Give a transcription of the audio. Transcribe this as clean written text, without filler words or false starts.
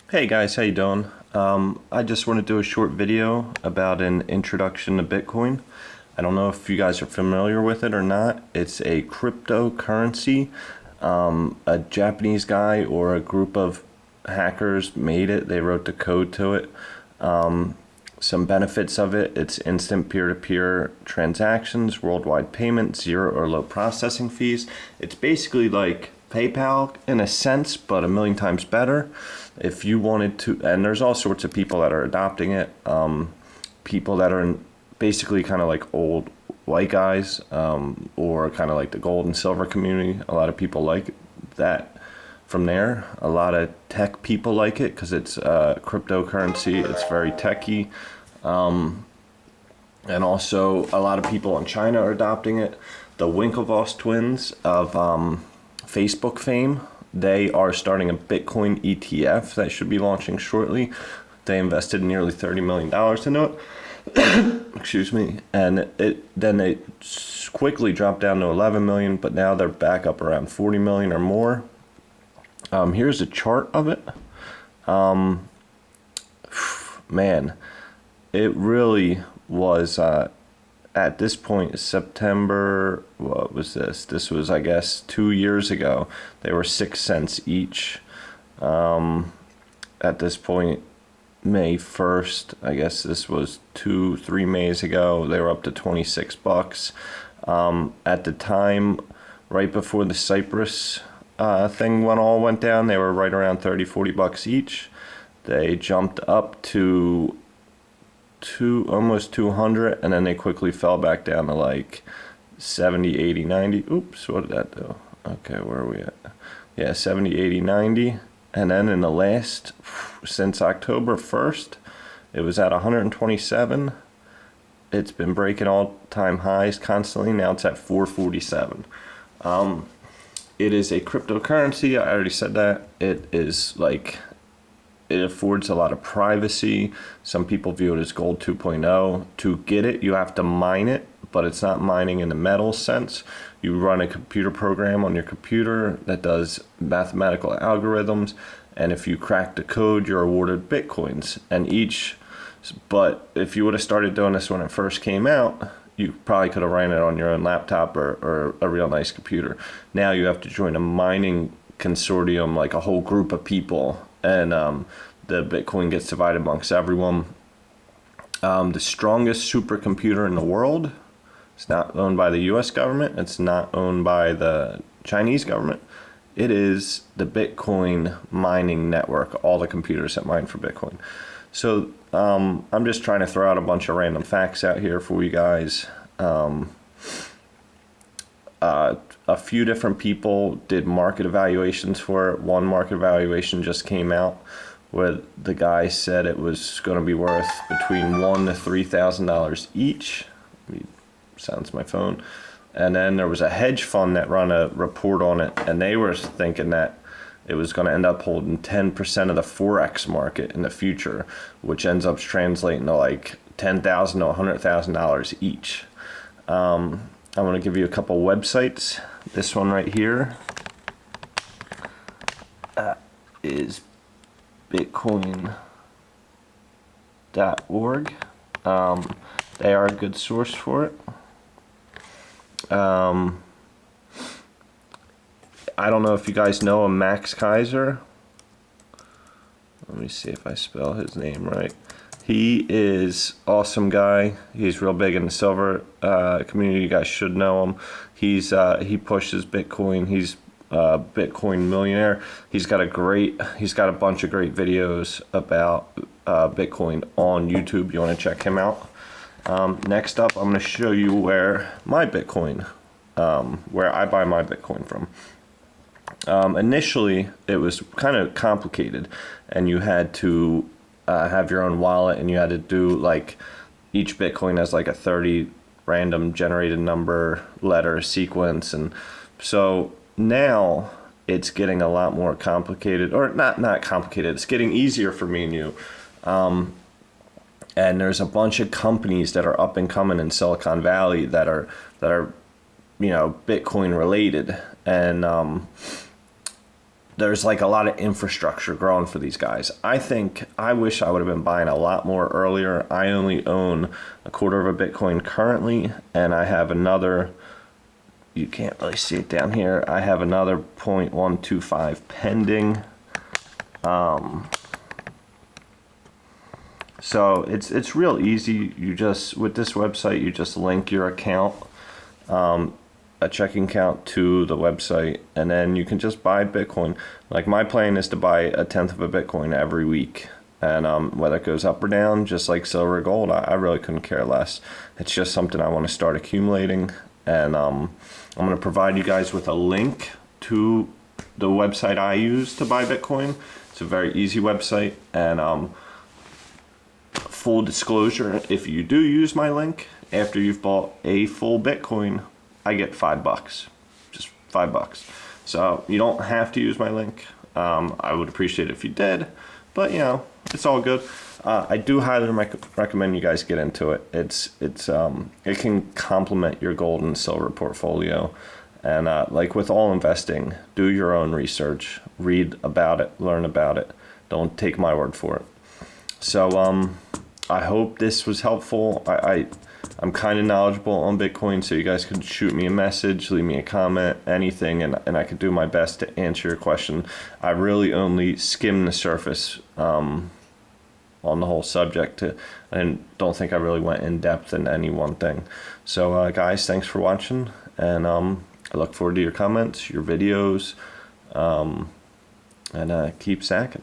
Hey guys, how you doing? I just want to do a short video about an introduction to Bitcoin. I don't know if you guys are familiar with it or not. It's a cryptocurrency. A Japanese guy or a group of hackers made it. They wrote the code to it. Some benefits of it: it's instant peer-to-peer transactions, worldwide payments, zero or low processing fees. It's basically like PayPal in a sense, but a million times better. If you wanted to, and there's all sorts of people that are adopting it. People that are basically kind of like old white guys, or kind of like the gold and silver community. A lot of people like that from there. A lot of tech people like it because it's cryptocurrency. It's very techy. And also, a lot of people in China are adopting it. The Winklevoss twins of Facebook fame, they are starting a Bitcoin ETF that should be launching shortly. They invested nearly $30 million into it. Excuse me. And it quickly dropped down to 11 million, but now they're back up around 40 million or more. Here's a chart of it. Man, it really was at this point, September, what was this? This was, I guess, 2 years ago. They were 6 cents each. At this point, May 1st, I guess this was 3 Mays ago, they were up to 26 bucks. At the time, right before the Cyprus thing went down, they were right around 30-40 bucks each. They jumped up to almost 200, and then they quickly fell back down to like 70, 80, 90. Oops, what did that do? Okay, where are we at? Yeah, 70, 80, 90. And then in the last, since October 1st, it was at 127. It's been breaking all-time highs constantly. Now it's at 447. It is a cryptocurrency. I already said that. It is like, it affords a lot of privacy. Some people view it as gold 2.0. To get it, you have to mine it, but it's not mining in the metal sense. You run a computer program on your computer that does mathematical algorithms, and if you crack the code, you're awarded bitcoins. But if you would have started doing this when it first came out, you probably could have ran it on your own laptop or a real nice computer. Now you have to join a mining consortium, like a whole group of people, and the Bitcoin gets divided amongst everyone. The strongest supercomputer in the world, it's not owned by the US government, it's not owned by the Chinese government. It is the Bitcoin mining network, all the computers that mine for Bitcoin. So I'm just trying to throw out a bunch of random facts out here for you guys. A few different people did market evaluations for it. One market evaluation just came out where the guy said it was going to be worth between $1,000 to $3,000 each. Sounds my phone. And then there was a hedge fund that ran a report on it, and they were thinking that it was going to end up holding 10% of the Forex market in the future, which ends up translating to like $10,000 to $100,000 each. I'm going to give you a couple websites. This one right here is bitcoin.org. They are a good source for it. I don't know if you guys know a Max Kaiser. Let me see if I spell his name right. He is awesome guy. He's real big in the silver community. You guys should know him. He pushes Bitcoin. He's a Bitcoin millionaire. He's got a bunch of great videos about Bitcoin on YouTube. You want to check him out. Next up, I'm going to show you where I buy my Bitcoin from. Initially, it was kind of complicated, and you had to have your own wallet, and you had to do like each Bitcoin has like a 30 random generated number letter sequence, and so now it's getting a lot more complicated, or not complicated. It's getting easier for me and you. And there's a bunch of companies that are up and coming in Silicon Valley that are Bitcoin related, and there's like a lot of infrastructure growing for these guys. I wish I would have been buying a lot more earlier. I only own a quarter of a Bitcoin currently, and I have another, you can't really see it down here, I have another 0.125 pending. So it's real easy. You just, with this website, you just link your account, a checking account to the website, and then you can just buy Bitcoin. Like my plan is to buy a tenth of a Bitcoin every week, and whether it goes up or down, just like silver or gold, I really couldn't care less. It's just something I want to start accumulating, and I'm going to provide you guys with a link to the website I use to buy Bitcoin. It's a very easy website, and full disclosure, if you do use my link after you've bought a full Bitcoin, I get $5, just $5. So you don't have to use my link. I would appreciate it if you did, but you know, it's all good. I do highly recommend you guys get into it. It can complement your gold and silver portfolio. And like with all investing, do your own research, read about it, learn about it. Don't take my word for it. So I hope this was helpful. I'm kind of knowledgeable on Bitcoin, so you guys could shoot me a message, leave me a comment, anything, and I could do my best to answer your question. I really only skim the surface on the whole subject, and don't think I really went in depth in any one thing. So guys, thanks for watching, and I look forward to your comments, your videos, and keep sacking.